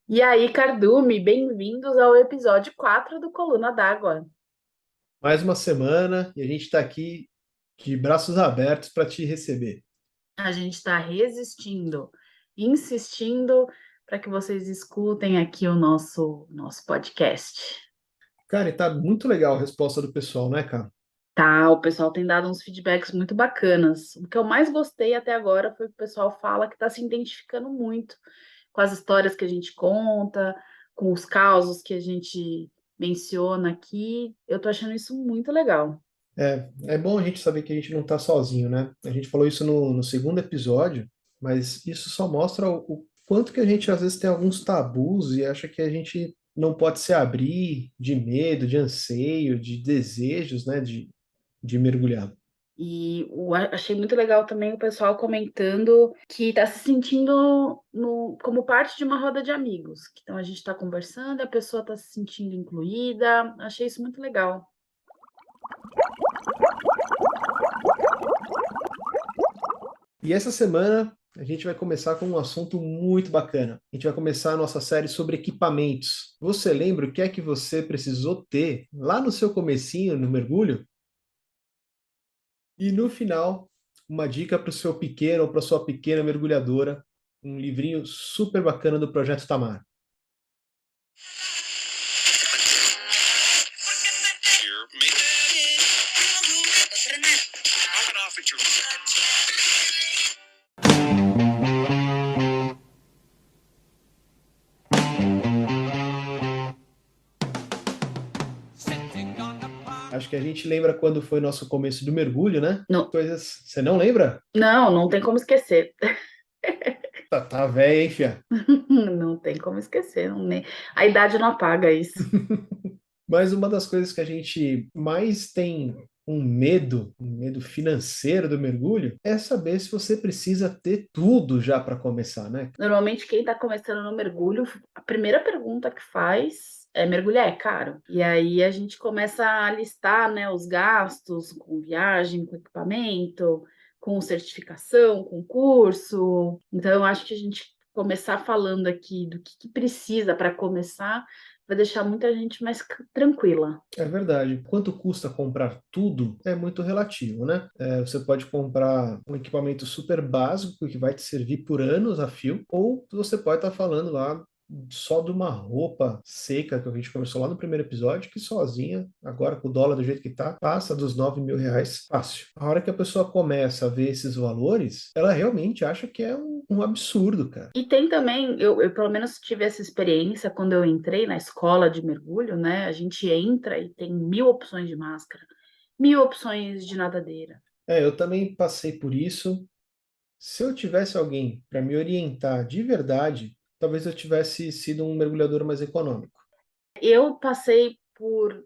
E aí, Cardume, bem-vindos ao episódio 4 do Coluna d'Água. Mais uma semana e a gente está aqui de braços abertos para te receber. A gente está resistindo, insistindo para que vocês escutem aqui o nosso podcast. Cara, e tá muito legal a resposta do pessoal, né, cara? Tá, o pessoal tem dado uns feedbacks muito bacanas. O que eu mais gostei até agora foi que o pessoal fala que está se identificando muito com as histórias que a gente conta, com os causos que a gente menciona aqui. Eu tô achando isso muito legal. É bom a gente saber que a gente não está sozinho, né? A gente falou isso no segundo episódio, mas isso só mostra o quanto que a gente às vezes tem alguns tabus e acha que a gente não pode se abrir de medo, de anseio, de desejos, né, de mergulhar. Achei muito legal também o pessoal comentando que está se sentindo como parte de uma roda de amigos. Então a gente está conversando, a pessoa está se sentindo incluída. Achei isso muito legal. E essa semana a gente vai começar com um assunto muito bacana. A gente vai começar a nossa série sobre equipamentos. Você lembra o que é que você precisou ter lá no seu comecinho no mergulho? E no final, uma dica para o seu pequeno ou para sua pequena mergulhadora, um livrinho super bacana do Projeto Tamar. Acho que a gente lembra quando foi nosso começo do mergulho, né? Não, Coisas. Você não lembra? não tem como esquecer. Tá velha, hein, fia? Não tem como esquecer. A idade não apaga isso. Mas uma das coisas que a gente mais tem um medo financeiro do mergulho, é saber se você precisa ter tudo já para começar, né? Normalmente, quem está começando no mergulho, a primeira pergunta que faz é: mergulhar é caro? E aí a gente começa a listar, né, os gastos com viagem, com equipamento, com certificação, com curso. Então, eu acho que a gente começar falando aqui do que precisa para começar vai deixar muita gente mais tranquila. É verdade. Quanto custa comprar tudo é muito relativo, né? Você pode comprar um equipamento super básico que vai te servir por anos a fio, ou você pode estar falando lá só de uma roupa seca que a gente começou lá no primeiro episódio, que sozinha, agora com o dólar do jeito que tá, passa dos R$ 9.000 fácil. A hora que a pessoa começa a ver esses valores, ela realmente acha que é um absurdo, cara. E tem também, eu pelo menos tive essa experiência quando eu entrei na escola de mergulho, né? A gente entra e tem 1.000 opções de máscara, 1.000 opções de nadadeira. Eu também passei por isso. Se eu tivesse alguém para me orientar de verdade, talvez eu tivesse sido um mergulhador mais econômico. Eu passei por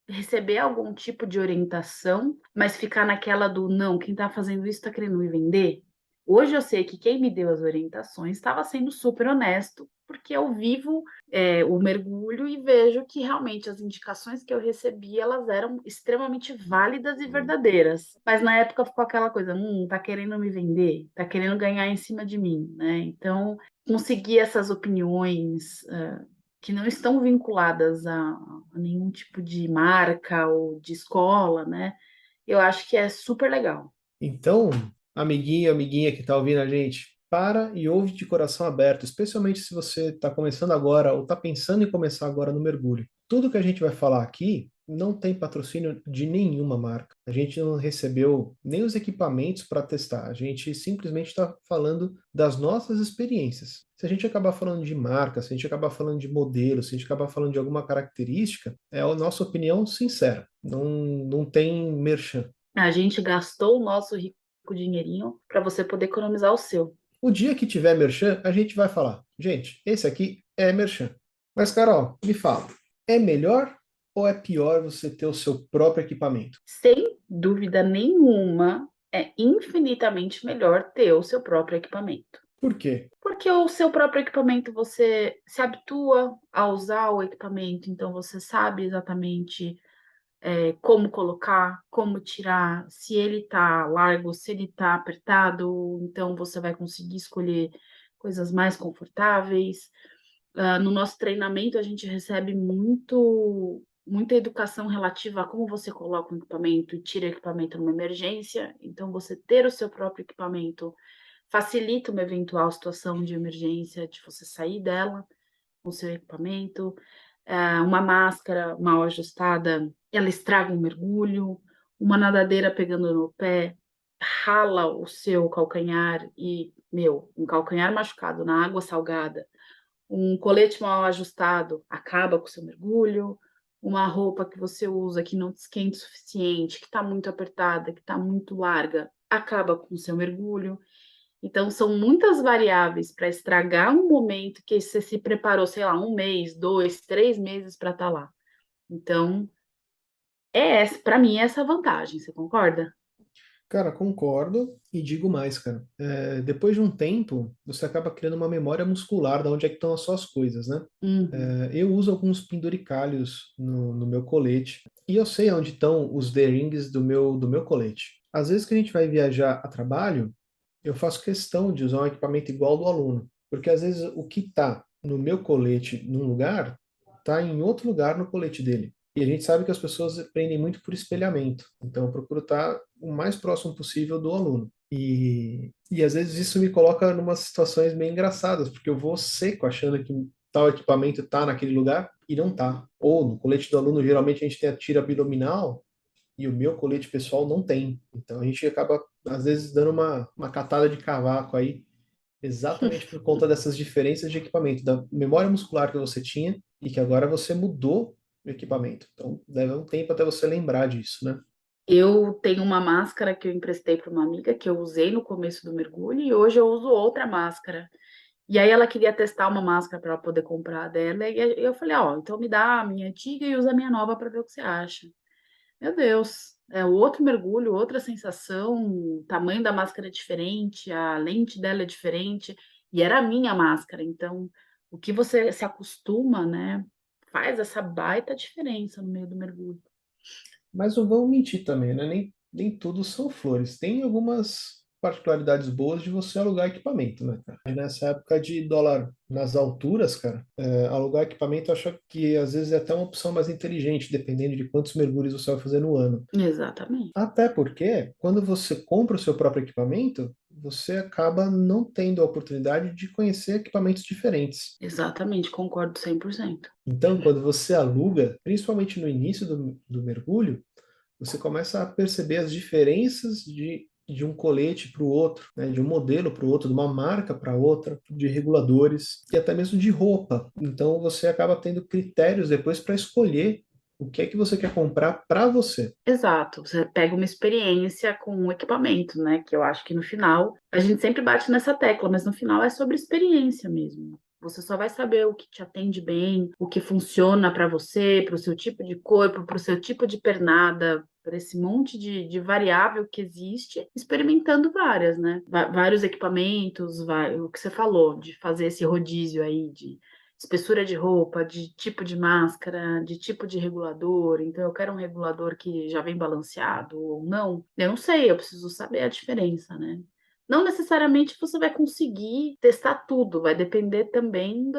receber algum tipo de orientação, mas ficar naquela do não, quem está fazendo isso está querendo me vender. Hoje eu sei que quem me deu as orientações estava sendo super honesto, porque eu vivo o mergulho e vejo que realmente as indicações que eu recebi elas eram extremamente válidas e verdadeiras. Mas na época ficou aquela coisa, tá querendo me vender, tá querendo ganhar em cima de mim, né? Então conseguir essas opiniões que não estão vinculadas a nenhum tipo de marca ou de escola, né? Eu acho que é super legal. Então, amiguinho, amiguinha que está ouvindo a gente, para e ouve de coração aberto, especialmente se você está começando agora ou está pensando em começar agora no mergulho. Tudo que a gente vai falar aqui não tem patrocínio de nenhuma marca. A gente não recebeu nem os equipamentos para testar. A gente simplesmente está falando das nossas experiências. Se a gente acabar falando de marca, se a gente acabar falando de modelo, se a gente acabar falando de alguma característica, é a nossa opinião sincera. Não tem merchan. A gente gastou o nosso rico dinheirinho para você poder economizar o seu. O dia que tiver merchan, a gente vai falar. Gente, esse aqui é merchan. Mas, Carol, me fala, é melhor ou é pior você ter o seu próprio equipamento? Sem dúvida nenhuma, é infinitamente melhor ter o seu próprio equipamento. Por quê? Porque o seu próprio equipamento você se habitua a usar o equipamento, então você sabe exatamente como colocar, como tirar, se ele está largo, se ele está apertado, então você vai conseguir escolher coisas mais confortáveis. No nosso treinamento, a gente recebe muita educação relativa a como você coloca um equipamento e tira equipamento numa emergência. Então, você ter o seu próprio equipamento facilita uma eventual situação de emergência, de você sair dela com o seu equipamento. Uma máscara mal ajustada, ela estraga um mergulho. Uma nadadeira pegando no pé, rala o seu calcanhar e, um calcanhar machucado na água salgada, um colete mal ajustado acaba com o seu mergulho, uma roupa que você usa que não te esquenta o suficiente, que está muito apertada, que está muito larga, acaba com o seu mergulho. Então, são muitas variáveis para estragar um momento que você se preparou, sei lá, 1 mês, 2, 3 meses para estar lá. Então, para mim, é essa a vantagem, você concorda? Cara, concordo e digo mais, cara. Depois de um tempo, você acaba criando uma memória muscular de onde é que estão as suas coisas, né? Uhum. Eu uso alguns penduricalhos no meu colete e eu sei onde estão os D-rings do meu colete. Às vezes que a gente vai viajar a trabalho, eu faço questão de usar um equipamento igual ao do aluno, porque às vezes o que está no meu colete num lugar, está em outro lugar no colete dele. E a gente sabe que as pessoas aprendem muito por espelhamento, então eu procuro estar o mais próximo possível do aluno. E às vezes isso me coloca em umas situações meio engraçadas, porque eu vou seco achando que tal equipamento está naquele lugar e não está. Ou no colete do aluno, geralmente a gente tem a tira abdominal, e o meu colete pessoal não tem. Então a gente acaba, às vezes, dando uma catada de cavaco aí, exatamente por conta dessas diferenças de equipamento, da memória muscular que você tinha e que agora você mudou o equipamento. Então leva um tempo até você lembrar disso, né? Eu tenho uma máscara que eu emprestei para uma amiga que eu usei no começo do mergulho e hoje eu uso outra máscara. E aí ela queria testar uma máscara para ela poder comprar a dela e eu falei, ó, então me dá a minha antiga e usa a minha nova para ver o que você acha. Meu Deus, é outro mergulho, outra sensação, o tamanho da máscara é diferente, a lente dela é diferente e era a minha máscara. Então, o que você se acostuma, né, faz essa baita diferença no meio do mergulho. Mas não vamos mentir também, né? Nem tudo são flores. Tem algumas particularidades boas de você alugar equipamento, né, cara? E nessa época de dólar nas alturas, cara, alugar equipamento eu acho que às vezes é até uma opção mais inteligente, dependendo de quantos mergulhos você vai fazer no ano. Exatamente. Até porque, quando você compra o seu próprio equipamento, você acaba não tendo a oportunidade de conhecer equipamentos diferentes. Exatamente, concordo 100%. Então, quando você aluga, principalmente no início do mergulho, você começa a perceber as diferenças de um colete para o outro, né, de um modelo para o outro, de uma marca para outra, de reguladores e até mesmo de roupa. Então, você acaba tendo critérios depois para escolher o que é que você quer comprar para você. Exato, você pega uma experiência com um equipamento, né? Que eu acho que no final, a gente sempre bate nessa tecla, mas no final é sobre experiência mesmo. Você só vai saber o que te atende bem, o que funciona para você, para o seu tipo de corpo, para o seu tipo de pernada, para esse monte de variável que existe, experimentando várias, né? Vários equipamentos, o que você falou, de fazer esse rodízio aí de espessura de roupa, de tipo de máscara, de tipo de regulador. Então, eu quero um regulador que já vem balanceado ou não. Eu não sei, eu preciso saber a diferença, né? Não necessariamente você vai conseguir testar tudo, vai depender também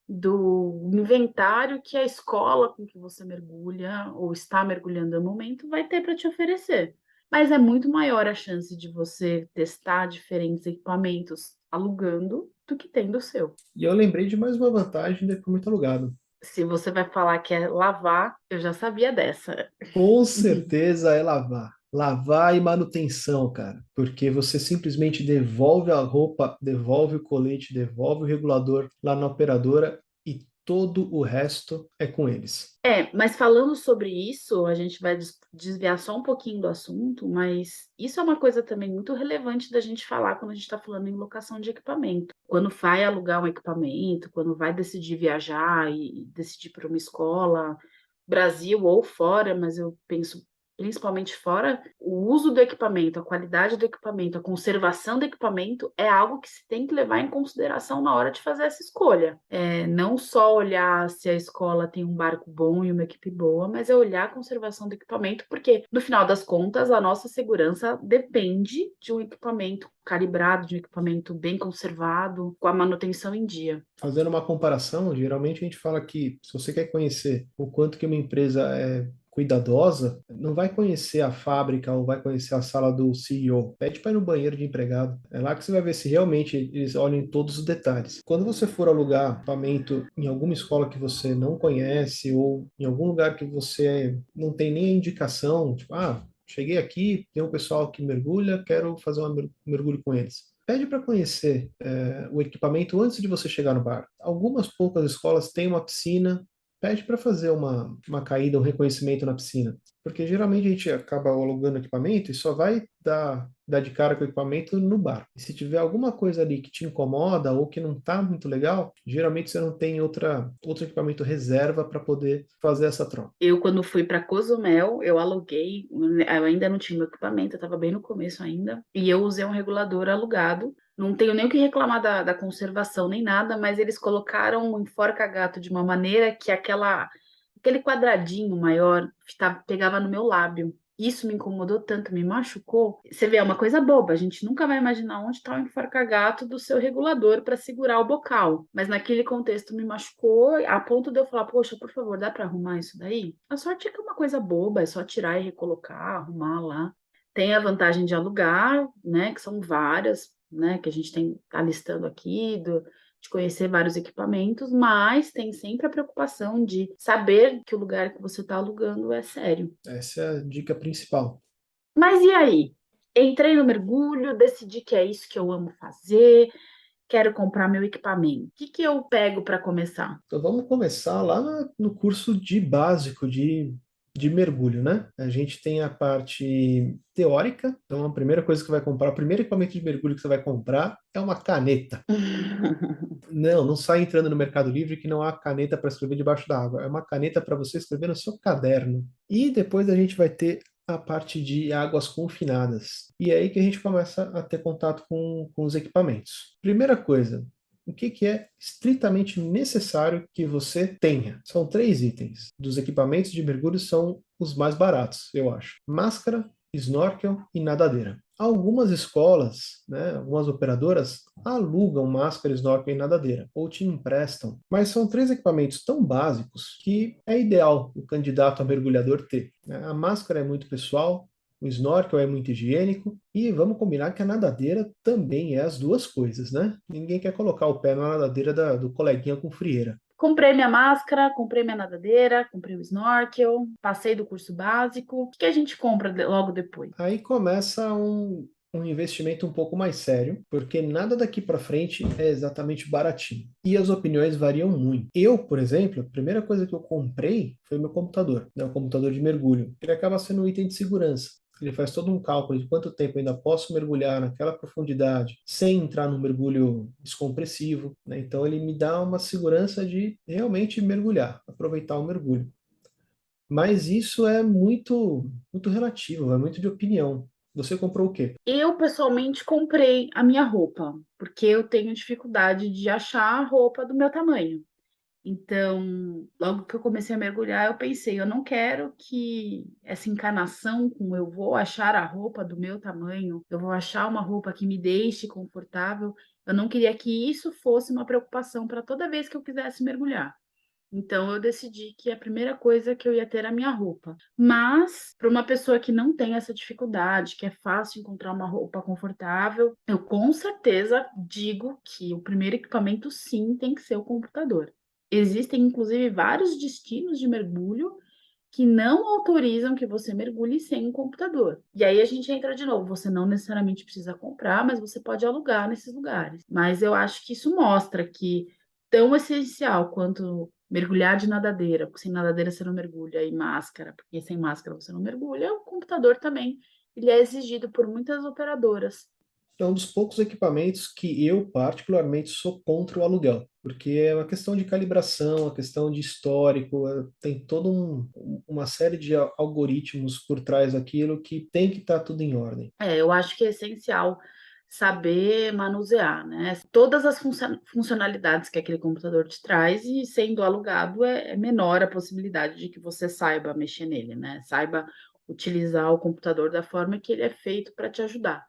do inventário que a escola com que você mergulha ou está mergulhando no momento vai ter para te oferecer. Mas é muito maior a chance de você testar diferentes equipamentos alugando do que tendo o seu. E eu lembrei de mais uma vantagem de muito alugado. Se você vai falar que é lavar, eu já sabia dessa. Com certeza é lavar. Lavar e manutenção, cara. Porque você simplesmente devolve a roupa, devolve o colete, devolve o regulador lá na operadora e todo o resto é com eles. Mas falando sobre isso, a gente vai desviar só um pouquinho do assunto, mas isso é uma coisa também muito relevante da gente falar quando a gente está falando em locação de equipamento. Quando vai alugar um equipamento, quando vai decidir viajar e decidir para uma escola, Brasil ou fora, mas eu penso principalmente fora, o uso do equipamento, a qualidade do equipamento, a conservação do equipamento é algo que se tem que levar em consideração na hora de fazer essa escolha. Não só olhar se a escola tem um barco bom e uma equipe boa, mas é olhar a conservação do equipamento, porque no final das contas a nossa segurança depende de um equipamento calibrado, de um equipamento bem conservado, com a manutenção em dia. Fazendo uma comparação, geralmente a gente fala que se você quer conhecer o quanto que uma empresa é cuidadosa, não vai conhecer a fábrica ou vai conhecer a sala do CEO. Pede para ir no banheiro de empregado. É lá que você vai ver se realmente eles olham todos os detalhes. Quando você for alugar equipamento em alguma escola que você não conhece ou em algum lugar que você não tem nem a indicação, tipo, cheguei aqui, tem um pessoal que mergulha, quero fazer um mergulho com eles. Pede para conhecer o equipamento antes de você chegar no bar. Algumas poucas escolas têm uma piscina, pede para fazer uma caída, um reconhecimento na piscina. Porque geralmente a gente acaba alugando equipamento e só vai dar de cara com o equipamento no bar. E se tiver alguma coisa ali que te incomoda ou que não está muito legal, geralmente você não tem outro equipamento reserva para poder fazer essa troca. Eu, quando fui para Cozumel, eu aluguei, eu ainda não tinha meu equipamento, eu estava bem no começo ainda, e eu usei um regulador alugado. Não tenho nem o que reclamar da conservação nem nada, mas eles colocaram um enforca-gato de uma maneira que aquele quadradinho maior pegava no meu lábio. Isso me incomodou tanto, me machucou. Você vê, é uma coisa boba, a gente nunca vai imaginar onde está o enforca-gato do seu regulador para segurar o bocal. Mas naquele contexto me machucou a ponto de eu falar, poxa, por favor, dá para arrumar isso daí? A sorte é que é uma coisa boba, é só tirar e recolocar, arrumar lá. Tem a vantagem de alugar, né, que são várias, né, que a gente tá listando aqui, de conhecer vários equipamentos, mas tem sempre a preocupação de saber que o lugar que você está alugando é sério. Essa é a dica principal. Mas e aí? Entrei no mergulho, decidi que é isso que eu amo fazer, quero comprar meu equipamento. O que que eu pego para começar? Então vamos começar lá no curso de básico de mergulho, né? A gente tem a parte teórica, então a primeira coisa que você vai comprar, o primeiro equipamento de mergulho que você vai comprar é uma caneta. Não sai entrando no Mercado Livre que não há caneta para escrever debaixo da água. É uma caneta para você escrever no seu caderno. E depois a gente vai ter a parte de águas confinadas. E é aí que a gente começa a ter contato com os equipamentos. Primeira coisa, o que é estritamente necessário que você tenha? São 3 itens. Dos equipamentos de mergulho são os mais baratos, eu acho. Máscara, snorkel e nadadeira. Algumas escolas, né, algumas operadoras alugam máscara, snorkel e nadadeira, ou te emprestam. Mas são 3 equipamentos tão básicos que é ideal o candidato a mergulhador ter. A máscara é muito pessoal, o snorkel é muito higiênico e vamos combinar que a nadadeira também é as duas coisas, né? Ninguém quer colocar o pé na nadadeira do coleguinha com frieira. Comprei minha máscara, comprei minha nadadeira, comprei o snorkel, passei do curso básico. O que a gente compra logo depois? Aí começa um investimento um pouco mais sério, porque nada daqui para frente é exatamente baratinho. E as opiniões variam muito. Eu, por exemplo, a primeira coisa que eu comprei foi o meu computador, né, o computador de mergulho. Ele acaba sendo um item de segurança. Ele faz todo um cálculo de quanto tempo eu ainda posso mergulhar naquela profundidade sem entrar num mergulho descompressivo, né? Então ele me dá uma segurança de realmente mergulhar, aproveitar o mergulho. Mas isso é muito relativo, é muito de opinião. Você comprou o quê? Eu, pessoalmente, comprei a minha roupa, porque eu tenho dificuldade de achar a roupa do meu tamanho. Então, logo que eu comecei a mergulhar, eu pensei, eu não quero que essa encanação com eu vou achar a roupa do meu tamanho, eu vou achar uma roupa que me deixe confortável. Eu não queria que isso fosse uma preocupação para toda vez que eu quisesse mergulhar. Então eu decidi que a primeira coisa que eu ia ter era a minha roupa. Mas para uma pessoa que não tem essa dificuldade, que é fácil encontrar uma roupa confortável, eu com certeza digo que o primeiro equipamento sim tem que ser o computador. Existem inclusive vários destinos de mergulho que não autorizam que você mergulhe sem um computador. E aí a gente entra de novo, você não necessariamente precisa comprar, mas você pode alugar nesses lugares. Mas eu acho que isso mostra que tão essencial quanto mergulhar de nadadeira, porque sem nadadeira você não mergulha, e máscara, porque sem máscara você não mergulha, o computador também, ele é exigido por muitas operadoras. É um dos poucos equipamentos que eu, particularmente, sou contra o aluguel, porque é uma questão de calibração, uma questão de histórico, tem toda uma série de algoritmos por trás daquilo que tem que estar tudo em ordem. Eu acho que é essencial saber manusear, né? Todas as funcionalidades que aquele computador te traz, e sendo alugado, é menor a possibilidade de que você saiba mexer nele, né? Saiba utilizar o computador da forma que ele é feito para te ajudar.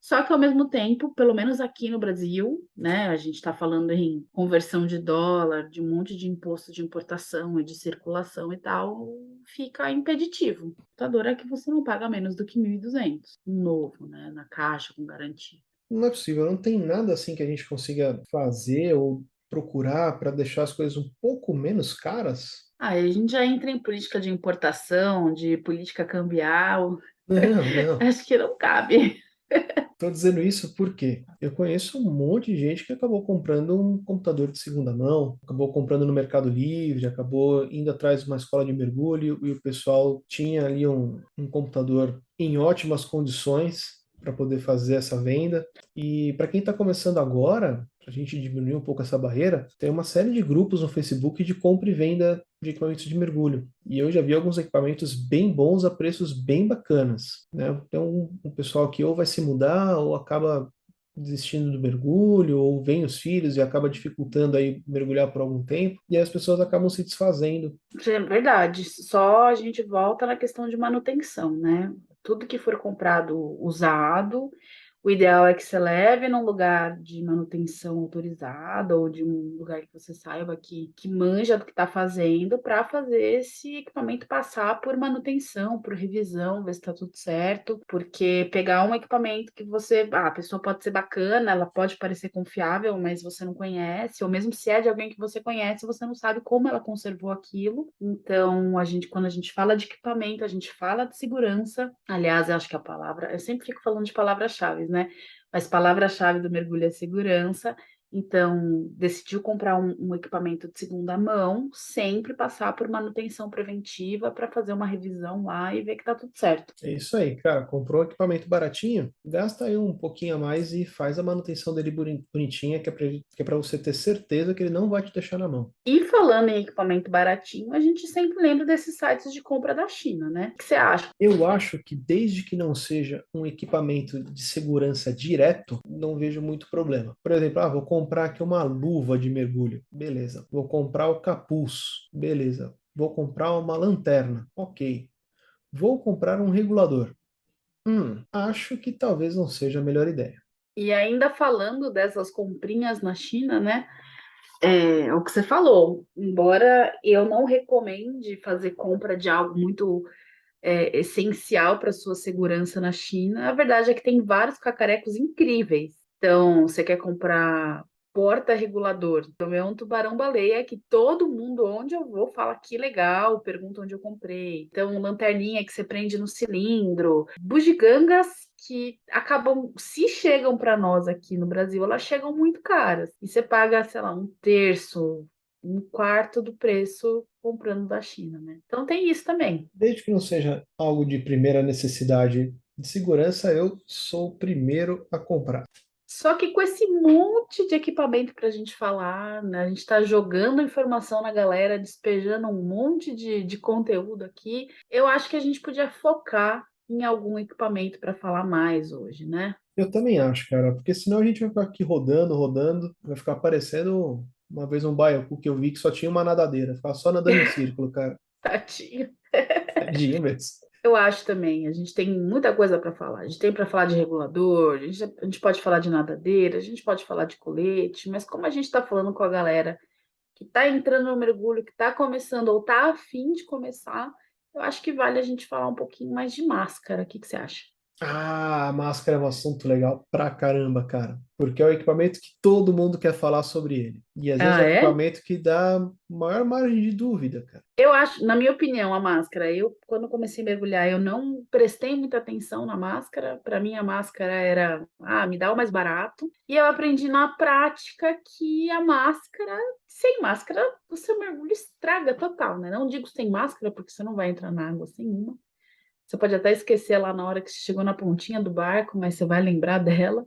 Só que, ao mesmo tempo, pelo menos aqui no Brasil, né, a gente está falando em conversão de dólar, de um monte de imposto de importação e de circulação e tal, fica impeditivo. O computador é que você não paga menos do que 1.200, um novo, né, na caixa, com garantia. Não é possível, não tem nada assim que a gente consiga fazer ou procurar para deixar as coisas um pouco menos caras? Aí a gente já entra em política de importação, de política cambial. Não, não. Acho que não cabe. Estou dizendo isso porque eu conheço um monte de gente que acabou comprando um computador de segunda mão, acabou comprando no Mercado Livre, acabou indo atrás de uma escola de mergulho e o pessoal tinha ali um computador em ótimas condições para poder fazer essa venda. E para quem está começando agora, para a gente diminuir um pouco essa barreira, tem uma série de grupos no Facebook de compra e venda de equipamentos de mergulho. E eu já vi alguns equipamentos bem bons a preços bem bacanas, né? Então, o pessoal que ou vai se mudar ou acaba desistindo do mergulho, ou vem os filhos e acaba dificultando aí mergulhar por algum tempo, e aí as pessoas acabam se desfazendo. É verdade, só a gente volta na questão de manutenção, né? Tudo que for comprado usado, o ideal é que você leve num lugar de manutenção autorizada ou de um lugar que você saiba que manja do que está fazendo para fazer esse equipamento passar por manutenção, por revisão, ver se está tudo certo. Porque pegar um equipamento que você, a pessoa pode ser bacana, ela pode parecer confiável, mas você não conhece, ou mesmo se é de alguém que você conhece, você não sabe como ela conservou aquilo. Então, quando a gente fala de equipamento, a gente fala de segurança. Aliás, eu acho que a palavra, eu sempre fico falando de palavras-chave, né? Mas palavra-chave do mergulho é segurança. Então, decidiu comprar um equipamento de segunda mão, sempre passar por manutenção preventiva para fazer uma revisão lá e ver que tá tudo certo. É isso aí, cara. Comprou um equipamento baratinho, gasta aí um pouquinho a mais e faz a manutenção dele bonitinha, que é para você ter certeza que ele não vai te deixar na mão. E falando em equipamento baratinho, a gente sempre lembra desses sites de compra da China, né? O que você acha? Eu acho que desde que não seja um equipamento de segurança direto, não vejo muito problema. Por exemplo, vou comprar aqui uma luva de mergulho. Beleza. Vou comprar o capuz. Beleza. Vou comprar uma lanterna. Ok. Vou comprar um regulador. Acho que talvez não seja a melhor ideia. E ainda falando dessas comprinhas na China, né? É o que você falou, embora eu não recomende fazer compra de algo muito essencial para sua segurança na China, a verdade é que tem vários cacarecos incríveis. Então, você quer comprar porta-regulador, então é um tubarão-baleia que todo mundo, onde eu vou, fala que legal, pergunta onde eu comprei. Então, lanterninha que você prende no cilindro, bugigangas que acabam, se chegam para nós aqui no Brasil, elas chegam muito caras. E você paga, sei lá, um terço, um quarto do preço comprando da China, né? Então tem isso também. Desde que não seja algo de primeira necessidade de segurança, eu sou o primeiro a comprar. Só que com esse monte de equipamento para a gente falar, né? A gente está jogando informação na galera, despejando um monte de conteúdo aqui. Eu acho que a gente podia focar em algum equipamento para falar mais hoje, né? Eu também acho, cara, porque senão a gente vai ficar aqui rodando, rodando, vai ficar parecendo uma vez um baiacu que eu vi que só tinha uma nadadeira, ficava só nadando em círculo, cara. Tadinho. Tadinho mesmo. Eu acho também, a gente tem muita coisa para falar. A gente tem para falar de regulador, a gente pode falar de nadadeira, a gente pode falar de colete, mas como a gente está falando com a galera que está entrando no mergulho, que está começando ou está afim de começar, eu acho que vale a gente falar um pouquinho mais de máscara. O que que você acha? Ah, a máscara é um assunto legal pra caramba, cara. Porque é o equipamento que todo mundo quer falar sobre ele. E às vezes é Ah, o é? equipamento que dá maior margem de dúvida, cara. Eu acho, na minha opinião, a máscara, quando comecei a mergulhar, eu não prestei muita atenção na máscara. Para mim, a máscara era, me dá o mais barato. E eu aprendi na prática que a máscara, sem máscara, o seu mergulho estraga total, né? Não digo sem máscara, porque você não vai entrar na água sem uma. Você pode até esquecer lá na hora que você chegou na pontinha do barco, mas você vai lembrar dela.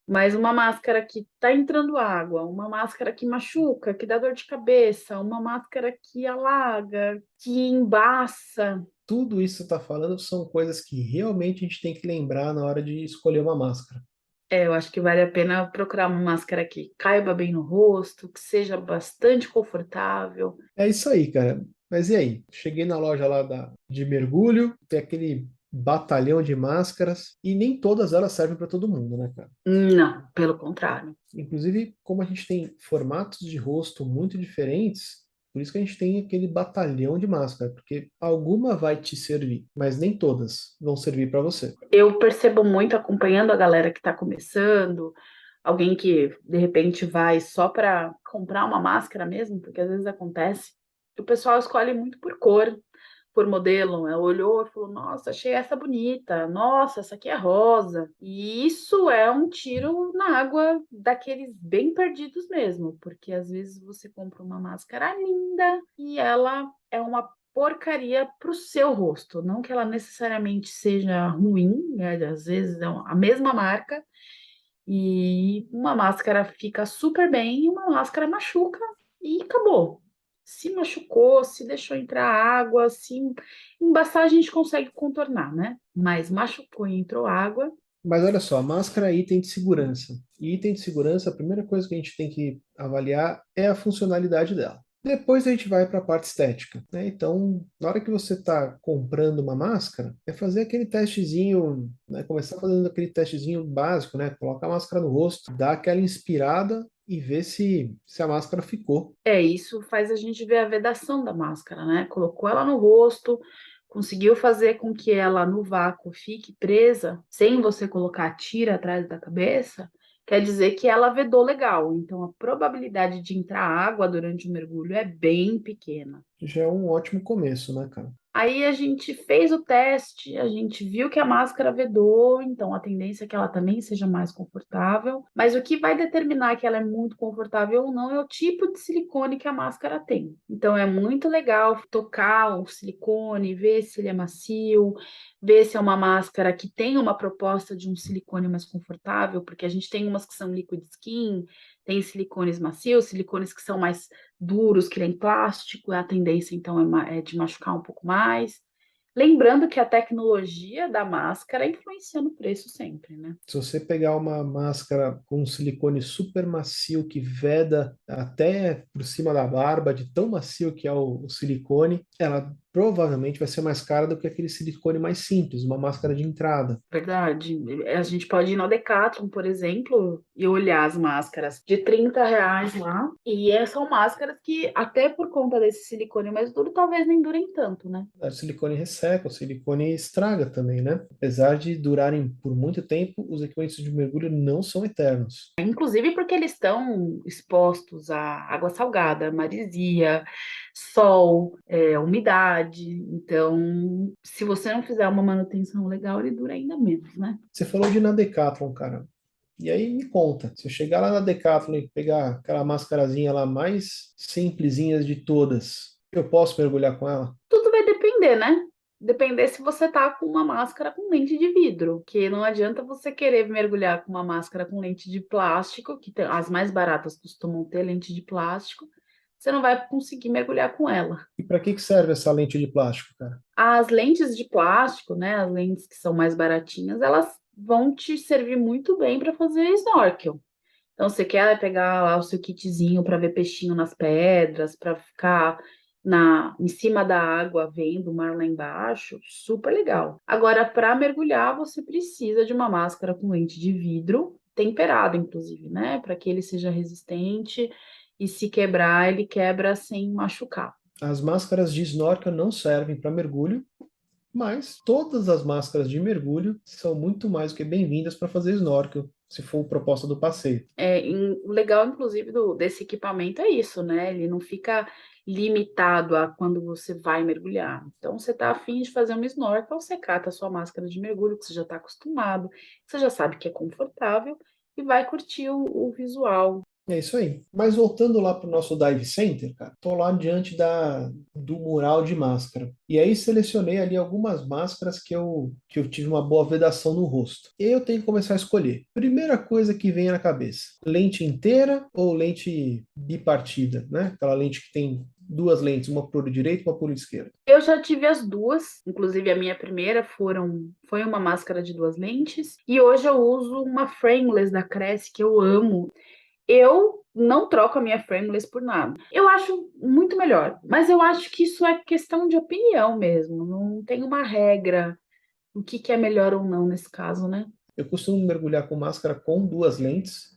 Mas uma máscara que tá entrando água, uma máscara que machuca, que dá dor de cabeça, uma máscara que alaga, que embaça. Tudo isso que você está falando são coisas que realmente a gente tem que lembrar na hora de escolher uma máscara. Eu acho que vale a pena procurar uma máscara que caiba bem no rosto, que seja bastante confortável. É isso aí, cara. Mas e aí? Cheguei na loja lá de mergulho, tem aquele batalhão de máscaras e nem todas elas servem para todo mundo, né, cara? Não, pelo contrário. Inclusive, como a gente tem formatos de rosto muito diferentes, por isso que a gente tem aquele batalhão de máscara, porque alguma vai te servir, mas nem todas vão servir para você. Eu percebo muito acompanhando a galera que está começando, alguém que de repente vai só para comprar uma máscara mesmo, porque às vezes acontece, que o pessoal escolhe muito por cor, por modelo. Ela olhou e falou: Nossa, achei essa bonita, nossa, essa aqui é rosa. E isso é um tiro na água daqueles bem perdidos mesmo, porque às vezes você compra uma máscara linda e ela é uma porcaria para o seu rosto. Não que ela necessariamente seja ruim, né? Às vezes é a mesma marca e uma máscara fica super bem e uma máscara machuca e acabou. Se machucou, se deixou entrar água, se embaçar a gente consegue contornar, né? Mas machucou e entrou água, Mas olha só, máscara é item de segurança. E item de segurança, a primeira coisa que a gente tem que avaliar é a funcionalidade dela. Depois a gente vai para a parte estética, né? Então, na hora que você está comprando uma máscara, é fazer aquele testezinho, né? Começar fazendo aquele testezinho básico, né? Colocar a máscara no rosto, dar aquela inspirada e ver se a máscara ficou. isso faz a gente ver a vedação da máscara, né? Colocou ela no rosto, conseguiu fazer com que ela no vácuo fique presa, sem você colocar a tira atrás da cabeça, quer dizer que ela vedou legal. Então a probabilidade de entrar água durante o mergulho é bem pequena. Já é um ótimo começo, né, cara? Aí a gente fez o teste, a gente viu que a máscara vedou, então a tendência é que ela também seja mais confortável. Mas o que vai determinar que ela é muito confortável ou não é o tipo de silicone que a máscara tem. Então é muito legal tocar o silicone, ver se ele é macio, ver se é uma máscara que tem uma proposta de um silicone mais confortável, porque a gente tem umas que são liquid skin, tem silicones macios, silicones que são mais duros, que nem plástico, a tendência então é de machucar um pouco mais. Lembrando que a tecnologia da máscara influencia no preço sempre, né? Se você pegar uma máscara com um silicone super macio que veda até por cima da barba, de tão macio que é o silicone, ela provavelmente vai ser mais cara do que aquele silicone mais simples, uma máscara de entrada. Verdade. A gente pode ir no Decathlon, por exemplo, e olhar as máscaras de R$ 30 lá. E são máscaras que, até por conta desse silicone mais duro, talvez nem durem tanto, né? O silicone resseca, o silicone estraga também, né? Apesar de durarem por muito tempo, os equipamentos de mergulho não são eternos. Inclusive porque eles estão expostos à água salgada, maresia, sol, umidade. Então, se você não fizer uma manutenção legal, ele dura ainda menos, né? Você falou de na Decathlon, cara. E aí me conta, se eu chegar lá na Decathlon e pegar aquela mascarazinha lá mais simplesinha de todas, eu posso mergulhar com ela? Tudo vai depender, né? Depender se você tá com uma máscara com lente de vidro, que não adianta você querer mergulhar com uma máscara com lente de plástico, as mais baratas costumam ter lente de plástico, você não vai conseguir mergulhar com ela. E para que que serve essa lente de plástico, cara? As lentes de plástico, né, as lentes que são mais baratinhas, elas vão te servir muito bem para fazer snorkel. Então, você quer pegar lá o seu kitzinho para ver peixinho nas pedras, para ficar em cima da água vendo o mar lá embaixo, super legal. Agora, para mergulhar, você precisa de uma máscara com lente de vidro, temperada, inclusive, né? Para que ele seja resistente e se quebrar, ele quebra sem machucar. As máscaras de snorkel não servem para mergulho, mas todas as máscaras de mergulho são muito mais do que bem-vindas para fazer snorkel, se for a proposta do passeio. O legal, inclusive, desse equipamento é isso, né? Ele não fica limitado a quando você vai mergulhar. Então, você está afim de fazer um snorkel, você cata a sua máscara de mergulho, que você já está acostumado, que você já sabe que é confortável, e vai curtir o visual. É isso aí. Mas voltando lá para o nosso dive center, cara, tô lá diante do mural de máscara. E aí selecionei ali algumas máscaras que eu tive uma boa vedação no rosto. E eu tenho que começar a escolher. Primeira coisa que vem na cabeça: lente inteira ou lente bipartida, né? Aquela lente que tem duas lentes, uma para o olho direito e uma para o olho esquerdo. Eu já tive as duas, inclusive a minha primeira foi uma máscara de duas lentes, e hoje eu uso uma frameless da Crest que eu amo. Eu não troco a minha frameless por nada. Eu acho muito melhor, mas eu acho que isso é questão de opinião mesmo. Não tem uma regra o que é melhor ou não nesse caso, né? Eu costumo mergulhar com máscara com duas lentes.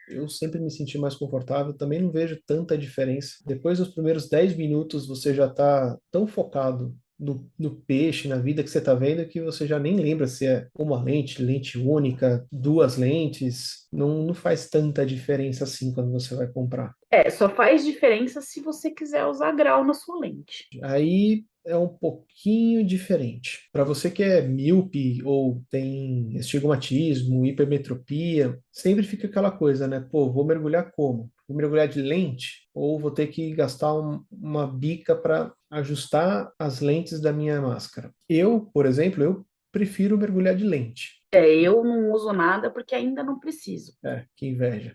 Eu sempre me senti mais confortável, também não vejo tanta diferença. Depois dos primeiros 10 minutos, você já está tão focado no peixe, na vida que você está vendo, que você já nem lembra se é uma lente, lente única, duas lentes. Não faz tanta diferença assim quando você vai comprar. É, só faz diferença se você quiser usar grau na sua lente. Aí é um pouquinho diferente. Para você que é míope ou tem estigmatismo, hipermetropia, sempre fica aquela coisa, né? Pô, vou mergulhar como? Vou mergulhar de lente ou vou ter que gastar uma bica para ajustar as lentes da minha máscara? Eu, por exemplo, eu prefiro mergulhar de lente. É, eu não uso nada porque ainda não preciso. É, que inveja.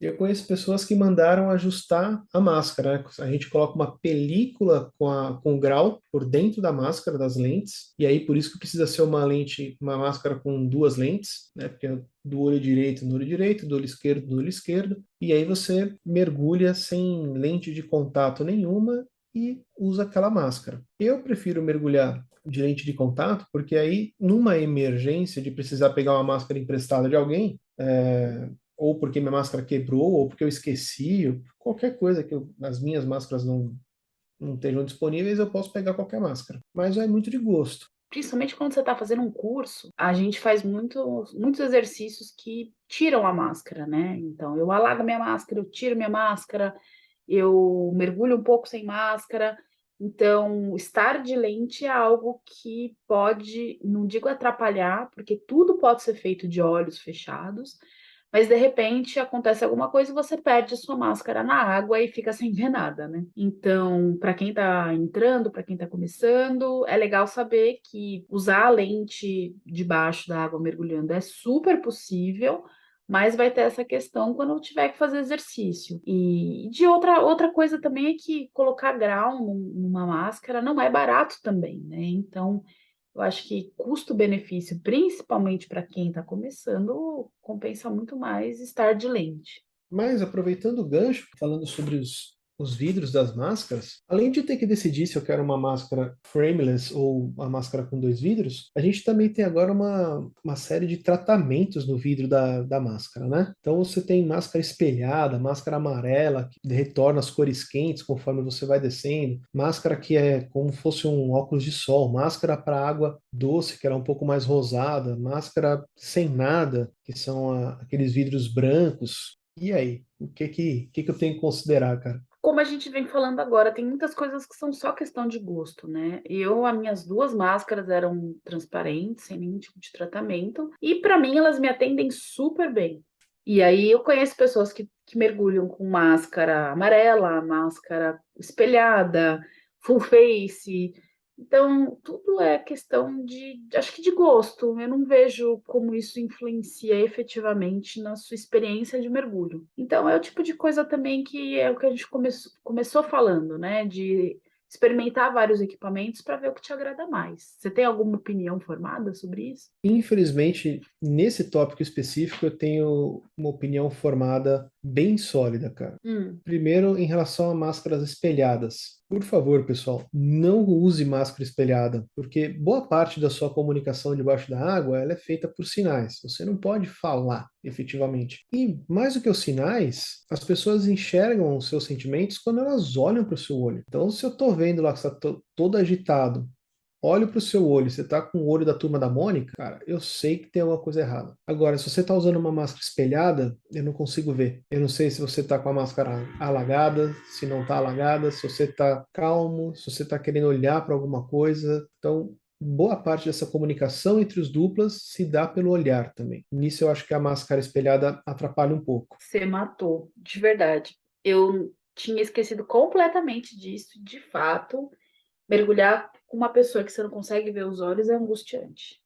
Eu conheço pessoas que mandaram ajustar a máscara, né? A gente coloca uma película com grau por dentro da máscara das lentes, e aí por isso que precisa ser uma lente, uma máscara com duas lentes, né? Porque é do olho direito no olho direito, do olho esquerdo no olho esquerdo, e aí você mergulha sem lente de contato nenhuma e usa aquela máscara. Eu prefiro mergulhar de lente de contato, porque aí, numa emergência de precisar pegar uma máscara emprestada de alguém, ou porque minha máscara quebrou, ou porque eu esqueci, ou qualquer coisa que as minhas máscaras não estejam disponíveis, eu posso pegar qualquer máscara. Mas é muito de gosto. Principalmente quando você está fazendo um curso, a gente faz muitos exercícios que tiram a máscara, né? Então, eu alago minha máscara, eu tiro minha máscara, eu mergulho um pouco sem máscara. Então, estar de lente é algo que pode, não digo atrapalhar, porque tudo pode ser feito de olhos fechados, mas de repente acontece alguma coisa e você perde sua máscara na água e fica sem ver nada, né? Então, para quem está entrando, para quem está começando, é legal saber que usar a lente debaixo da água mergulhando é super possível, mas vai ter essa questão quando eu tiver que fazer exercício. E de outra coisa também é que colocar grau numa máscara não é barato também, né? Então, eu acho que custo-benefício, principalmente para quem está começando, compensa muito mais estar de lente. Mas aproveitando o gancho, falando sobre os vidros das máscaras, além de ter que decidir se eu quero uma máscara frameless ou uma máscara com dois vidros, a gente também tem agora uma série de tratamentos no vidro da máscara, né? Então você tem máscara espelhada, máscara amarela, que retorna as cores quentes conforme você vai descendo, máscara que é como fosse um óculos de sol, máscara para água doce, que era um pouco mais rosada, máscara sem nada, que são aqueles vidros brancos. E aí, o que eu tenho que considerar, cara? Como a gente vem falando agora, tem muitas coisas que são só questão de gosto, né? As minhas duas máscaras eram transparentes, sem nenhum tipo de tratamento, e para mim elas me atendem super bem. E aí eu conheço pessoas que mergulham com máscara amarela, máscara espelhada, full face. Então, tudo é questão acho que de gosto. Eu não vejo como isso influencia efetivamente na sua experiência de mergulho. Então, é o tipo de coisa também que é o que a gente começou falando, né? De experimentar vários equipamentos para ver o que te agrada mais. Você tem alguma opinião formada sobre isso? Infelizmente, nesse tópico específico, eu tenho uma opinião formada bem sólida, cara. Hum. Primeiro, em relação a máscaras espelhadas. Por favor, pessoal, não use máscara espelhada, porque boa parte da sua comunicação debaixo da água ela é feita por sinais. Você não pode falar efetivamente. E mais do que os sinais, as pessoas enxergam os seus sentimentos quando elas olham para o seu olho. Então, se eu estou vendo lá que você está todo agitado, olho para o seu olho, você tá com o olho da Turma da Mônica, cara, eu sei que tem alguma coisa errada. Agora, se você tá usando uma máscara espelhada, eu não consigo ver. Eu não sei se você tá com a máscara alagada, se não tá alagada, se você tá calmo, se você tá querendo olhar para alguma coisa. Então, boa parte dessa comunicação entre os duplas se dá pelo olhar também. Nisso eu acho que a máscara espelhada atrapalha um pouco. Você matou, de verdade. Eu tinha esquecido completamente disso, de fato. Mergulhar com uma pessoa que você não consegue ver os olhos é angustiante.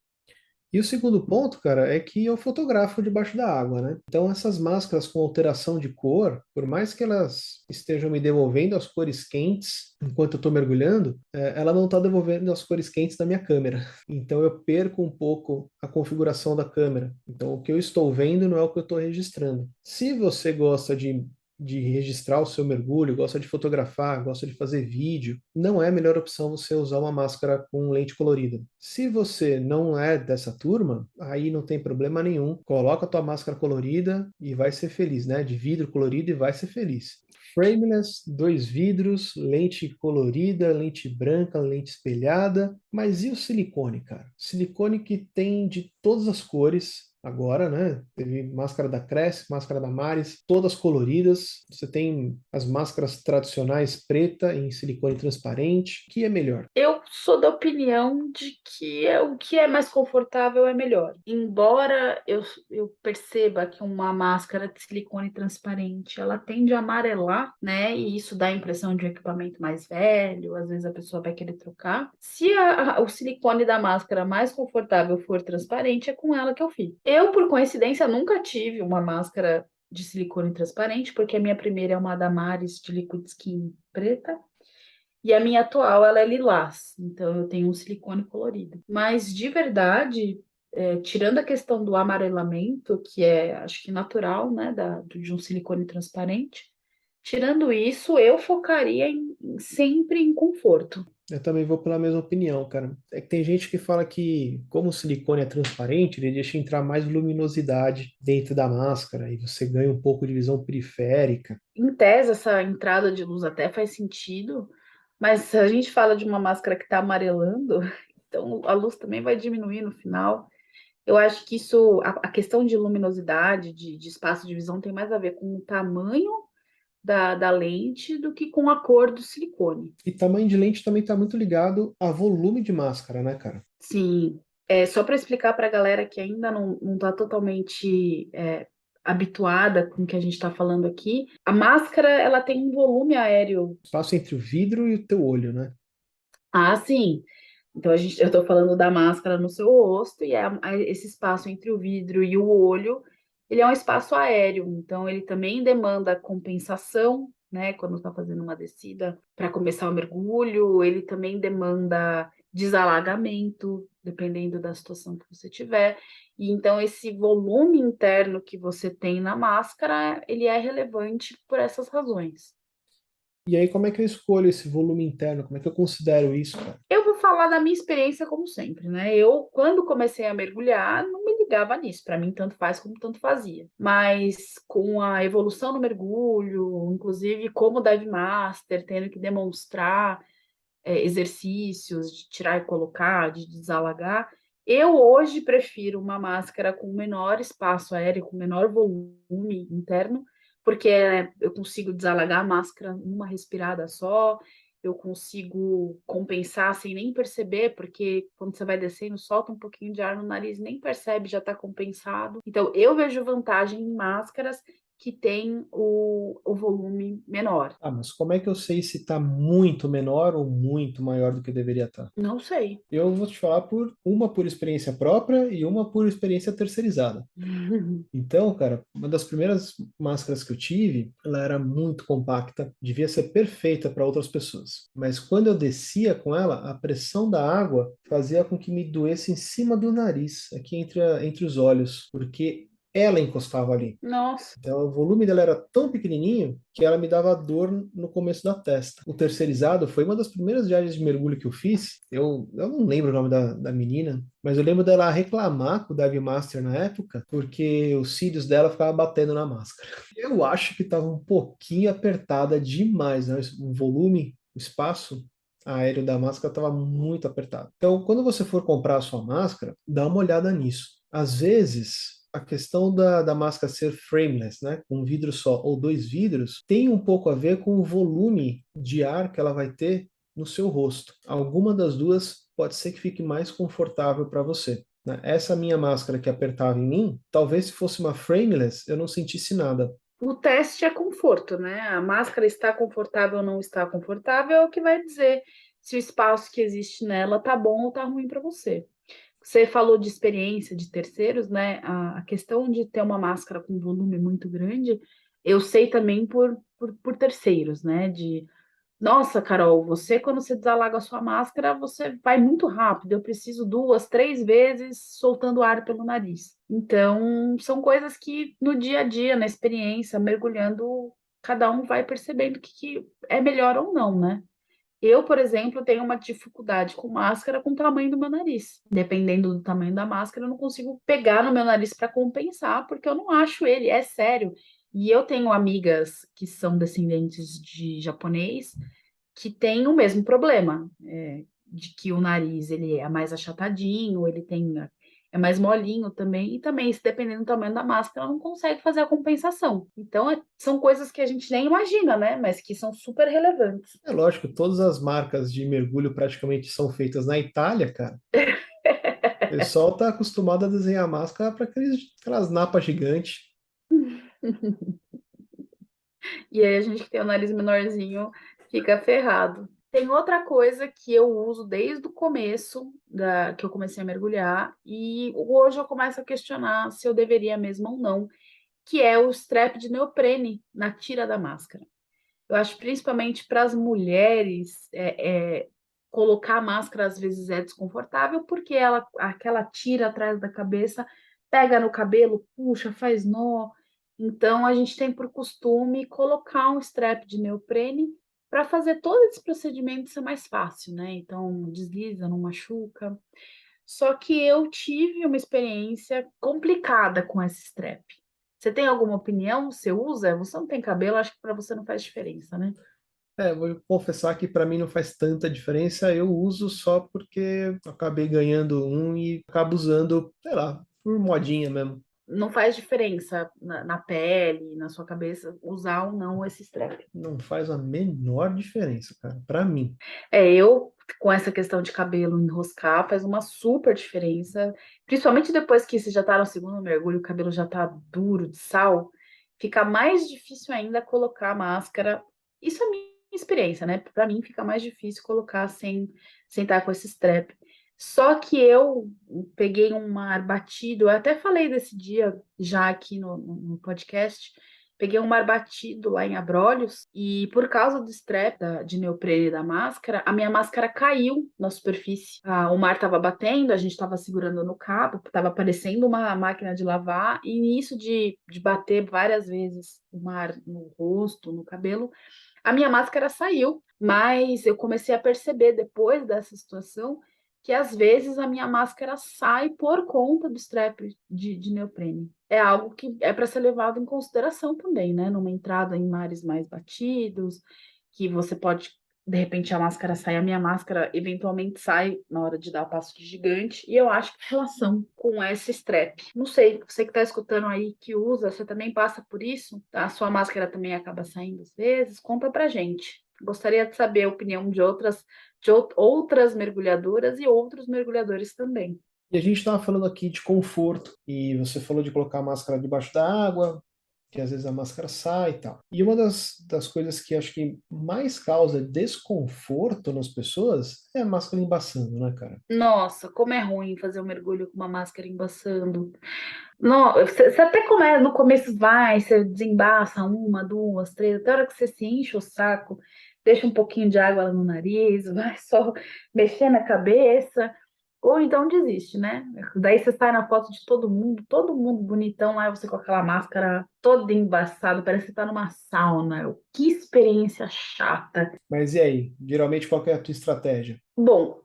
E o segundo ponto, cara, é que eu fotografo debaixo da água, né? Então essas máscaras com alteração de cor, por mais que elas estejam me devolvendo as cores quentes enquanto eu estou mergulhando, ela não está devolvendo as cores quentes da minha câmera. Então eu perco um pouco a configuração da câmera. Então o que eu estou vendo não é o que eu estou registrando. Se você gosta de registrar o seu mergulho, gosta de fotografar, gosta de fazer vídeo, não é a melhor opção você usar uma máscara com lente colorida. Se você não é dessa turma, aí não tem problema nenhum. Coloca a tua máscara colorida e vai ser feliz, né? De vidro colorido e vai ser feliz. Frameless, dois vidros, lente colorida, lente branca, lente espelhada. Mas e o silicone, cara? Silicone que tem de todas as cores. Agora, né? Teve máscara da Crest, máscara da Maris, todas coloridas. Você tem as máscaras tradicionais preta em silicone transparente. O que é melhor? Eu sou da opinião de que o que é mais confortável é melhor. Embora eu perceba que uma máscara de silicone transparente, ela tende a amarelar, né? E isso dá a impressão de um equipamento mais velho, às vezes a pessoa vai querer trocar. Se o silicone da máscara mais confortável for transparente, é com ela que eu fico. Eu, por coincidência, nunca tive uma máscara de silicone transparente, porque a minha primeira é uma Damares de Liquid Skin preta. E a minha atual, ela é lilás, então eu tenho um silicone colorido. Mas de verdade, tirando a questão do amarelamento, que é, acho que natural, né, de um silicone transparente, tirando isso, eu focaria sempre em conforto. Eu também vou pela mesma opinião, cara. É que tem gente que fala que, como o silicone é transparente, ele deixa entrar mais luminosidade dentro da máscara e você ganha um pouco de visão periférica. Em tese, essa entrada de luz até faz sentido, mas se a gente fala de uma máscara que está amarelando, então a luz também vai diminuir no final. Eu acho que isso, a questão de luminosidade, de espaço de visão, tem mais a ver com o tamanho da lente do que com a cor do silicone. E tamanho de lente também está muito ligado a volume de máscara, né, cara? Sim, só para explicar para a galera que ainda não está totalmente habituada com o que a gente está falando aqui, a máscara ela tem um volume aéreo. Espaço entre o vidro e o teu olho, né? Ah, sim. Então eu estou falando da máscara no seu rosto e esse espaço entre o vidro e o olho, ele é um espaço aéreo. Então ele também demanda compensação, né? Quando está fazendo uma descida para começar o mergulho, ele também demanda desalagamento, dependendo da situação que você tiver. E então esse volume interno que você tem na máscara, ele é relevante por essas razões. E aí, como é que eu escolho esse volume interno? Como é que eu considero isso, cara? Eu vou falar da minha experiência como sempre, né? Eu, quando comecei a mergulhar, não me ligava nisso. Para mim, tanto faz como tanto fazia. Mas com a evolução no mergulho, inclusive como dive master, tendo que demonstrar exercícios de tirar e colocar, de desalagar, eu hoje prefiro uma máscara com menor espaço aéreo, com menor volume interno, porque eu consigo desalagar a máscara numa respirada só, eu consigo compensar sem nem perceber, porque quando você vai descendo, solta um pouquinho de ar no nariz, nem percebe, já está compensado. Então, eu vejo vantagem em máscaras que têm o volume menor. Ah, mas como é que eu sei se está muito menor ou muito maior do que deveria estar? Não sei. Eu vou te falar por experiência própria e uma por experiência terceirizada. Então, cara, uma das primeiras máscaras que eu tive, ela era muito compacta, devia ser perfeita para outras pessoas. Mas quando eu descia com ela, a pressão da água fazia com que me doesse em cima do nariz, aqui entre os olhos, porque ela encostava ali. Nossa. Então, o volume dela era tão pequenininho que ela me dava dor no começo da testa. O terceirizado foi uma das primeiras viagens de mergulho que eu fiz. Eu não lembro o nome da menina, mas eu lembro dela reclamar com o Dive Master na época, porque os cílios dela ficavam batendo na máscara. Eu acho que estava um pouquinho apertada demais, né? O volume, o espaço aéreo da máscara estava muito apertado. Então, quando você for comprar a sua máscara, dá uma olhada nisso. Às vezes, a questão da máscara ser frameless, né, com um vidro só ou dois vidros, tem um pouco a ver com o volume de ar que ela vai ter no seu rosto. Alguma das duas pode ser que fique mais confortável para você, né? Essa minha máscara que apertava em mim, talvez se fosse uma frameless, eu não sentisse nada. O teste é conforto, né? A máscara está confortável ou não está confortável é o que vai dizer se o espaço que existe nela tá bom ou tá ruim para você. Você falou de experiência de terceiros, né? A questão de ter uma máscara com volume muito grande, eu sei também por terceiros, né? De nossa, Carol, você, quando você desalaga a sua máscara, você vai muito rápido. Eu preciso duas, três vezes soltando ar pelo nariz. Então, são coisas que no dia a dia, na experiência, mergulhando, cada um vai percebendo que é melhor ou não, né? Eu, por exemplo, tenho uma dificuldade com máscara com o tamanho do meu nariz. Dependendo do tamanho da máscara, eu não consigo pegar no meu nariz para compensar, porque eu não acho ele, é sério. E eu tenho amigas que são descendentes de japonês que têm o mesmo problema, de que o nariz ele é mais achatadinho, ele tem é mais molinho também, e também, se dependendo do tamanho da máscara, não consegue fazer a compensação. Então, são coisas que a gente nem imagina, né? Mas que são super relevantes. É lógico, todas as marcas de mergulho praticamente são feitas na Itália, cara. O pessoal está acostumado a desenhar máscara para aquelas napas gigantes. E aí a gente que tem o nariz menorzinho fica ferrado. Tem outra coisa que eu uso desde o começo que eu comecei a mergulhar, e hoje eu começo a questionar se eu deveria mesmo ou não, que é o strap de neoprene na tira da máscara. Eu acho principalmente para as mulheres colocar a máscara às vezes é desconfortável, porque aquela tira atrás da cabeça pega no cabelo, puxa, faz nó. Então a gente tem por costume colocar um strap de neoprene para fazer todo esse procedimento ser mais fácil, né? Então desliza, não machuca. Só que eu tive uma experiência complicada com esse strap. Você tem alguma opinião? Você usa? Você não tem cabelo, acho que para você não faz diferença, né? Vou confessar que para mim não faz tanta diferença. Eu uso só porque acabei ganhando um e acabo usando, sei lá, por modinha mesmo. Não faz diferença na pele, na sua cabeça, usar ou não esse strap. Não faz a menor diferença, cara, para mim. Eu, com essa questão de cabelo enroscar, faz uma super diferença. Principalmente depois que você já tá no segundo mergulho, o cabelo já tá duro de sal, fica mais difícil ainda colocar a máscara. Isso é minha experiência, né? Para mim fica mais difícil colocar sem estar com esse strap. Só que eu peguei um mar batido, eu até falei desse dia já aqui no podcast. Peguei um mar batido lá em Abrolhos e por causa do strap de neoprene da máscara, a minha máscara caiu na superfície. O mar estava batendo, a gente estava segurando no cabo, estava parecendo uma máquina de lavar e nisso de bater várias vezes o mar no rosto, no cabelo, a minha máscara saiu. Mas eu comecei a perceber depois dessa situação que às vezes a minha máscara sai por conta do strap de neoprene. É algo que é para ser levado em consideração também, né? Numa entrada em mares mais batidos, que você pode, de repente, a máscara sai, a minha máscara eventualmente sai na hora de dar o passo de gigante, e eu acho que tem relação com esse strap. Não sei, você que está escutando aí que usa, você também passa por isso? A sua máscara também acaba saindo às vezes? Conta pra gente. Gostaria de saber a opinião de outras mergulhadoras e outros mergulhadores também. E a gente estava falando aqui de conforto, e você falou de colocar a máscara debaixo da água, que às vezes a máscara sai e tal. E uma das coisas que acho que mais causa desconforto nas pessoas é a máscara embaçando, né, cara? Nossa, como é ruim fazer um mergulho com uma máscara embaçando. Você até começa, no começo vai, você desembaça uma, duas, três, até a hora que você se enche o saco, deixa um pouquinho de água lá no nariz, vai só mexer na cabeça, ou então desiste, né? Daí você sai na foto de todo mundo bonitão lá, e você com aquela máscara toda embaçada, parece que você tá numa sauna. Que experiência chata. Mas e aí? Geralmente qual que é a tua estratégia? Bom,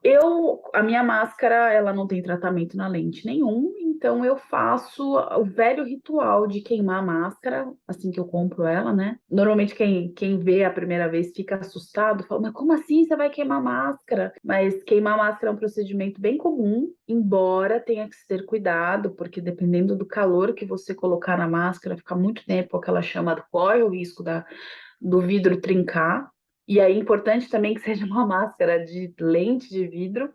a minha máscara, ela não tem tratamento na lente nenhum, então eu faço o velho ritual de queimar a máscara assim que eu compro ela, né? Normalmente quem vê a primeira vez fica assustado, fala, mas como assim você vai queimar a máscara? Mas queimar a máscara é um procedimento bem comum, embora tenha que ter cuidado, porque dependendo do calor que você colocar na máscara, ficar muito tempo aquela chama corre o risco do vidro trincar. E aí é importante também que seja uma máscara de lente de vidro.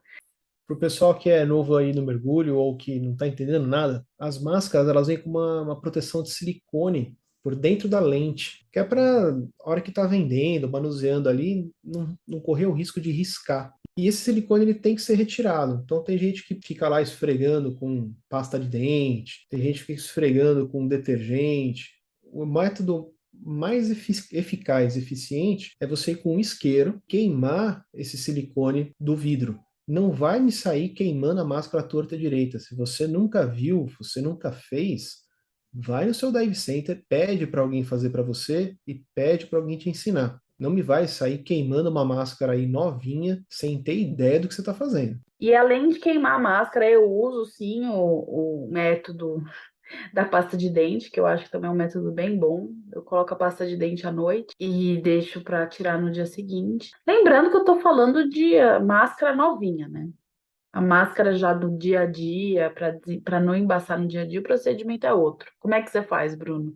Para o pessoal que é novo aí no mergulho ou que não está entendendo nada, as máscaras elas vêm com uma proteção de silicone por dentro da lente, que é para a hora que está vendendo, manuseando ali, não correr o risco de riscar. E esse silicone ele tem que ser retirado. Então tem gente que fica lá esfregando com pasta de dente, tem gente que fica esfregando com detergente. O método mais eficaz, eficiente, é você ir com um isqueiro queimar esse silicone do vidro. Não vai me sair queimando a máscara à torta direita. Se você nunca viu, você nunca fez, vai no seu dive center, pede para alguém fazer para você e pede para alguém te ensinar. Não me vai sair queimando uma máscara aí novinha, sem ter ideia do que você está fazendo. E além de queimar a máscara, eu uso sim o método da pasta de dente, que eu acho que também é um método bem bom. Eu coloco a pasta de dente à noite e deixo para tirar no dia seguinte. Lembrando que eu tô falando de máscara novinha, né? A máscara já do dia a dia, para não embaçar no dia a dia, o procedimento é outro. Como é que você faz, Bruno?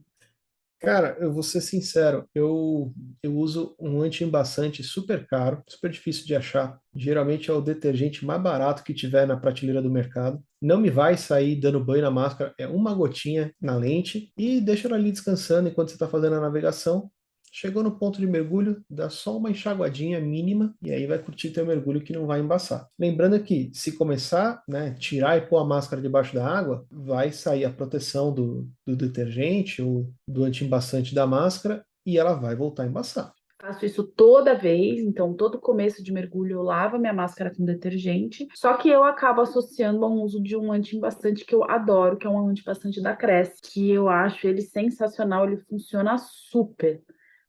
Cara, eu vou ser sincero, eu uso um anti-embaçante super caro, super difícil de achar. Geralmente é o detergente mais barato que tiver na prateleira do mercado. Não me vai sair dando banho na máscara, é uma gotinha na lente e deixa ela ali descansando enquanto você está fazendo a navegação. Chegou no ponto de mergulho, dá só uma enxaguadinha mínima e aí vai curtir teu mergulho que não vai embaçar. Lembrando que se começar, né, tirar e pôr a máscara debaixo da água, vai sair a proteção do detergente ou do anti-embaçante da máscara e ela vai voltar a embaçar. Faço isso toda vez, então todo começo de mergulho eu lavo a minha máscara com detergente, só que eu acabo associando ao uso de um anti-embaçante que eu adoro, que é um anti-embaçante da Crest, que eu acho ele sensacional, ele funciona super.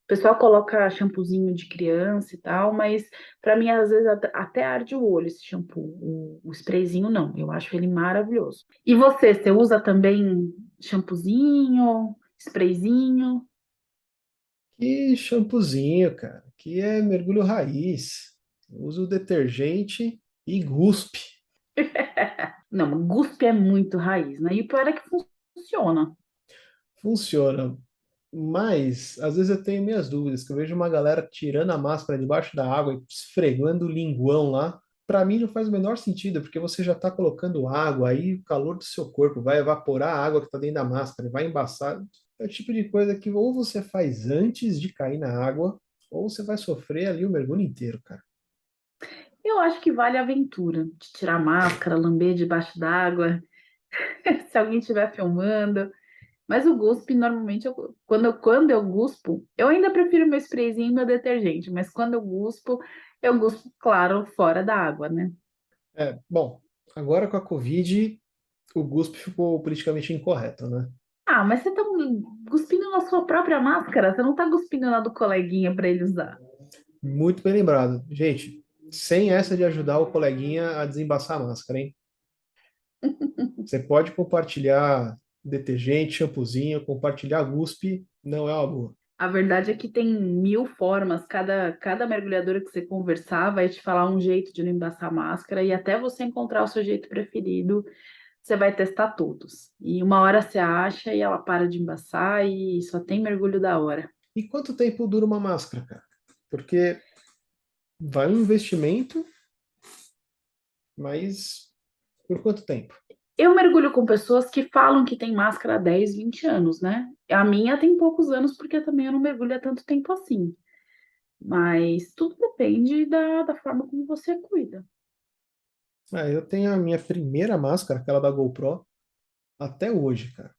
O pessoal coloca shampoozinho de criança e tal, mas para mim às vezes até arde o olho esse shampoo. O sprayzinho não, eu acho ele maravilhoso. E você usa também shampoozinho, sprayzinho? Que shampoozinho, cara, que é mergulho raiz. Eu uso detergente e guspe. Não, guspe é muito raiz, né? E o pior é que funciona. Funciona. Mas, às vezes eu tenho minhas dúvidas, que eu vejo uma galera tirando a máscara debaixo da água e esfregando o linguão lá. Para mim não faz o menor sentido, porque você já está colocando água, aí o calor do seu corpo vai evaporar a água que está dentro da máscara, e vai embaçar. É o tipo de coisa que ou você faz antes de cair na água, ou você vai sofrer ali o mergulho inteiro, cara. Eu acho que vale a aventura de tirar a máscara, lamber debaixo d'água, se alguém estiver filmando. Mas o guspe, normalmente, quando eu guspo, eu ainda prefiro meu sprayzinho e meu detergente, mas quando eu guspo, claro, fora da água, né? É, bom, agora com a Covid, o guspe ficou politicamente incorreto, né? Ah, mas você tá cuspindo na sua própria máscara, você não tá cuspindo na do coleguinha para ele usar. Muito bem lembrado. Gente, sem essa de ajudar o coleguinha a desembaçar a máscara, hein? Você pode compartilhar detergente, shampoozinho, compartilhar guspe, não é uma boa. A verdade é que tem mil formas, cada mergulhadora que você conversar vai te falar um jeito de não embaçar a máscara, e até você encontrar o seu jeito preferido, você vai testar todos. E uma hora você acha e ela para de embaçar e só tem mergulho da hora. E quanto tempo dura uma máscara, cara? Porque vai um investimento, mas por quanto tempo? Eu mergulho com pessoas que falam que tem máscara há 10, 20 anos, né? A minha tem poucos anos, porque também eu não mergulho há tanto tempo assim. Mas tudo depende da forma como você cuida. Ah, eu tenho a minha primeira máscara, aquela da GoPro, até hoje, cara.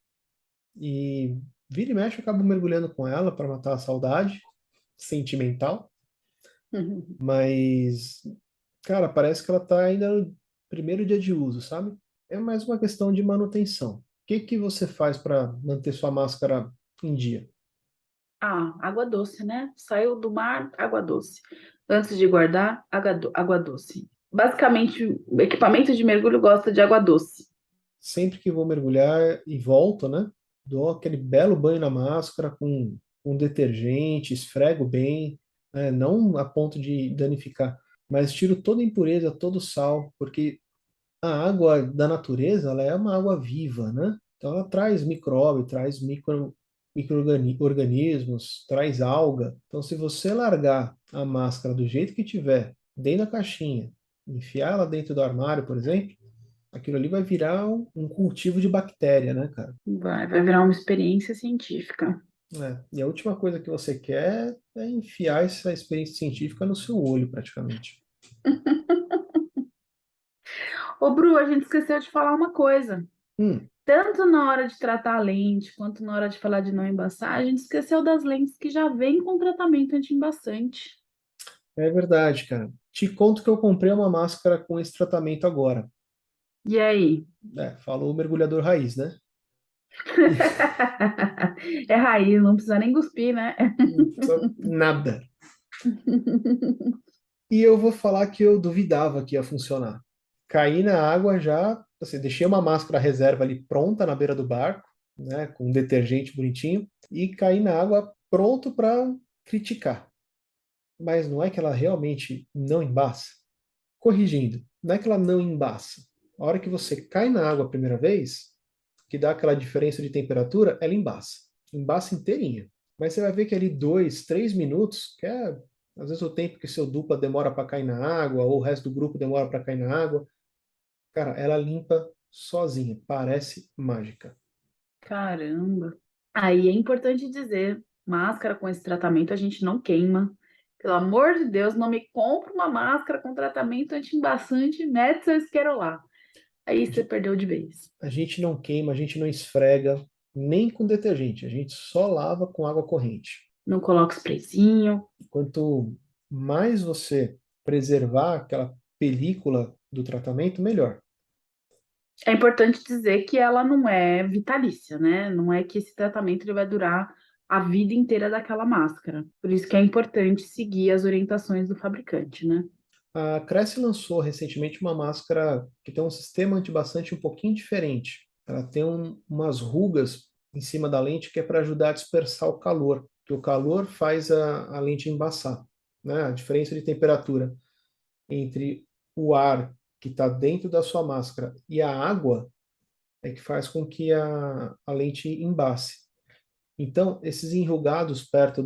E vira e mexe eu acabo mergulhando com ela para matar a saudade sentimental, mas, cara, parece que ela tá ainda no primeiro dia de uso, sabe? É mais uma questão de manutenção. O que que você faz para manter sua máscara em dia? Ah, água doce, né? Saiu do mar, água doce. Antes de guardar, água doce. Basicamente, o equipamento de mergulho gosta de água doce. Sempre que vou mergulhar e volto, né? Dou aquele belo banho na máscara com detergente, esfrego bem, né? Não a ponto de danificar, mas tiro toda a impureza, todo o sal, porque a água da natureza, ela é uma água viva, né? Então ela traz micróbio, traz micro-organismos, traz alga. Então se você largar a máscara do jeito que tiver, dentro da caixinha, enfiar ela dentro do armário, por exemplo, aquilo ali vai virar um cultivo de bactéria, né, cara? Vai virar uma experiência científica. E a última coisa que você quer é enfiar essa experiência científica no seu olho, praticamente. Ô, Bru, a gente esqueceu de falar uma coisa. Hum, Tanto na hora de tratar a lente, quanto na hora de falar de não embaçar, a gente esqueceu das lentes que já vêm com tratamento anti-embaçante. é verdade, cara. Te conto que eu comprei uma máscara com esse tratamento agora. E aí? Falou o mergulhador raiz, né? É raiz, não precisa nem cuspir, né? Não precisa nada. E eu vou falar que eu duvidava que ia funcionar. Caí na água já, assim, deixei uma máscara reserva ali pronta na beira do barco, né, com um detergente bonitinho, e caí na água pronto para criticar. Mas não é que ela realmente não embaça. Corrigindo, não é que ela não embaça. A hora que você cai na água a primeira vez, que dá aquela diferença de temperatura, ela embaça. Embaça inteirinha. Mas você vai ver que ali 2, 3 minutos, que é às vezes o tempo que seu dupla demora para cair na água, ou o resto do grupo demora para cair na água, cara, ela limpa sozinha. Parece mágica. Caramba. Aí é importante dizer, máscara com esse tratamento a gente não queima. Pelo amor de Deus, não me compra uma máscara com tratamento anti-embaçante, mete seu isqueiro lá. Aí você perdeu de vez. A gente não queima, a gente não esfrega, nem com detergente. A gente só lava com água corrente. Não coloca sprayzinho. Quanto mais você preservar aquela película do tratamento, melhor. É importante dizer que ela não é vitalícia, né? Não é que esse tratamento ele vai durar a vida inteira daquela máscara. Por isso que é importante seguir as orientações do fabricante, né? A Crest lançou recentemente uma máscara que tem um sistema antibacante um pouquinho diferente. Ela tem umas rugas em cima da lente que é para ajudar a dispersar o calor, que o calor faz a lente embaçar, né? A diferença de temperatura entre o ar que está dentro da sua máscara e a água é que faz com que a lente embace. Então, esses enrugados perto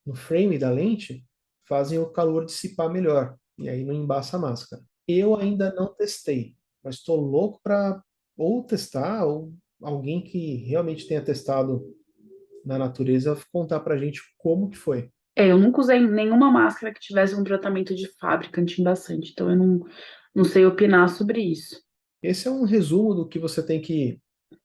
no frame da lente fazem o calor dissipar melhor e aí não embaça a máscara. Eu ainda não testei, mas estou louco para ou testar ou alguém que realmente tenha testado na natureza contar para a gente como que foi. Eu nunca usei nenhuma máscara que tivesse um tratamento de fábrica anti-embaçante, então eu não sei opinar sobre isso. Esse é um resumo do que você tem que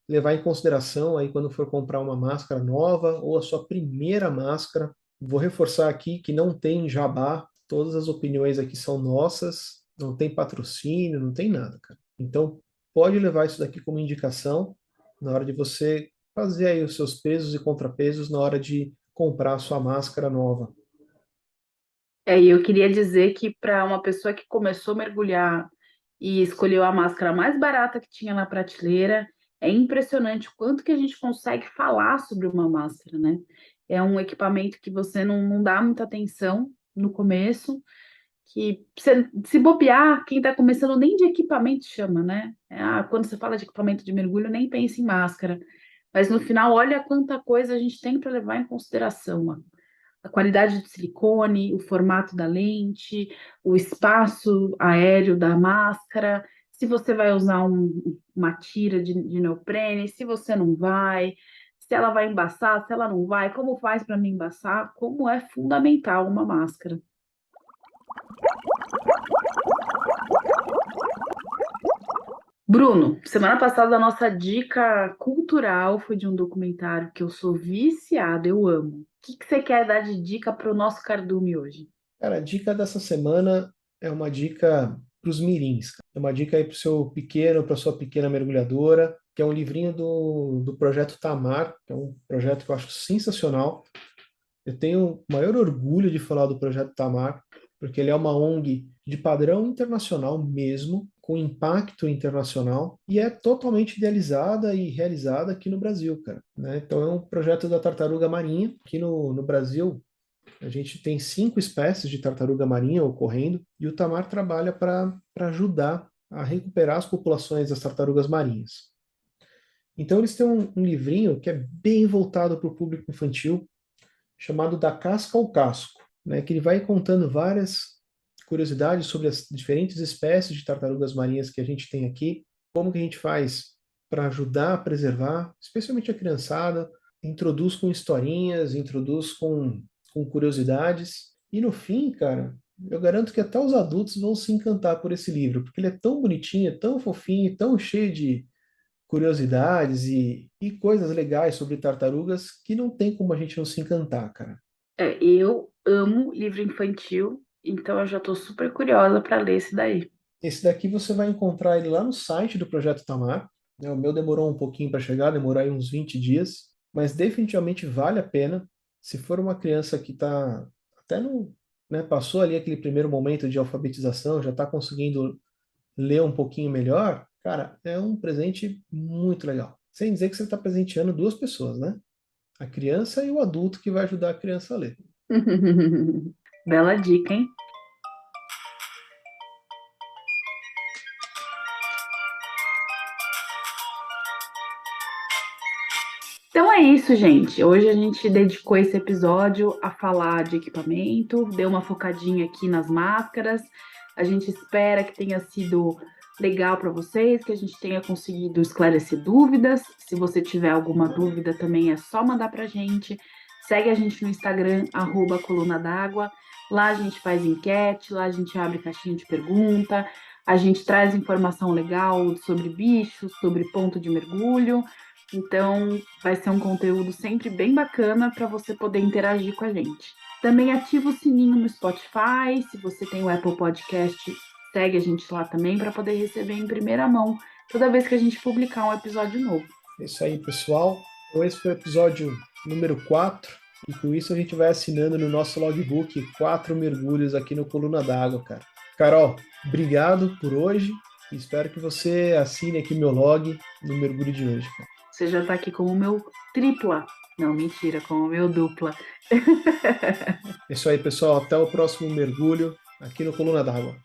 levar em consideração aí quando for comprar uma máscara nova ou a sua primeira máscara. Vou reforçar aqui que não tem jabá, todas as opiniões aqui são nossas, não tem patrocínio, não tem nada, cara. Então, pode levar isso daqui como indicação na hora de você fazer aí os seus pesos e contrapesos na hora de comprar a sua máscara nova. E eu queria dizer que para uma pessoa que começou a mergulhar e escolheu a máscara mais barata que tinha na prateleira, é impressionante o quanto que a gente consegue falar sobre uma máscara, né? É um equipamento que você não dá muita atenção no começo, que se bobear, quem está começando nem de equipamento chama, né? Quando você fala de equipamento de mergulho, nem pensa em máscara. Mas no final, olha quanta coisa a gente tem para levar em consideração, a qualidade do silicone, o formato da lente, o espaço aéreo da máscara, se você vai usar uma tira de neoprene, se você não vai, se ela vai embaçar, se ela não vai, como faz para não embaçar, como é fundamental uma máscara. Bruno, semana passada a nossa dica cultural foi de um documentário que eu sou viciada, eu amo. O que que você quer dar de dica para o nosso cardume hoje? Cara, a dica dessa semana é uma dica para os mirins, cara. É uma dica aí para o seu pequeno, para sua pequena mergulhadora, que é um livrinho do projeto Tamar, que é um projeto que eu acho sensacional. Eu tenho o maior orgulho de falar do projeto Tamar, porque ele é uma ONG de padrão internacional mesmo, com impacto internacional, e é totalmente idealizada e realizada aqui no Brasil, cara, né? Então é um projeto da tartaruga marinha. Aqui no Brasil, a gente tem 5 espécies de tartaruga marinha ocorrendo, e o Tamar trabalha para ajudar a recuperar as populações das tartarugas marinhas. Então eles têm um livrinho que é bem voltado para o público infantil, chamado Da Casca ao Casco, né, que ele vai contando várias curiosidades sobre as diferentes espécies de tartarugas marinhas que a gente tem aqui, como que a gente faz para ajudar a preservar, especialmente a criançada, introduz com historinhas, introduz com curiosidades, e no fim, cara, eu garanto que até os adultos vão se encantar por esse livro, porque ele é tão bonitinho, é tão fofinho, tão cheio de curiosidades e coisas legais sobre tartarugas que não tem como a gente não se encantar, cara. Eu amo livro infantil, então eu já estou super curiosa para ler esse daí. Esse daqui você vai encontrar ele lá no site do Projeto Tamar, né? O meu demorou um pouquinho para chegar, demorou aí uns 20 dias, mas definitivamente vale a pena. Se for uma criança que está até no, né, passou ali aquele primeiro momento de alfabetização, já está conseguindo ler um pouquinho melhor, cara, é um presente muito legal. Sem dizer que você está presenteando duas pessoas, né? A criança e o adulto que vai ajudar a criança a ler. Bela dica, hein? Então é isso, gente. Hoje a gente dedicou esse episódio a falar de equipamento, deu uma focadinha aqui nas máscaras. A gente espera que tenha sido legal para vocês, que a gente tenha conseguido esclarecer dúvidas. Se você tiver alguma dúvida também é só mandar para a gente. Segue a gente no Instagram, @coluna d'água. Lá a gente faz enquete, lá a gente abre caixinha de pergunta, a gente traz informação legal sobre bichos, sobre ponto de mergulho. Então, vai ser um conteúdo sempre bem bacana para você poder interagir com a gente. Também ativa o sininho no Spotify. Se você tem o Apple Podcast, segue a gente lá também para poder receber em primeira mão toda vez que a gente publicar um episódio novo. É isso aí, pessoal. Então, esse foi o episódio número 4. E com isso a gente vai assinando no nosso logbook 4 mergulhos aqui no Coluna d'Água, cara. Carol, obrigado por hoje. Espero que você assine aqui meu log no mergulho de hoje, cara. Você já está aqui como o meu tripla. Não, mentira, como o meu dupla. É isso aí, pessoal. Até o próximo mergulho aqui no Coluna d'Água.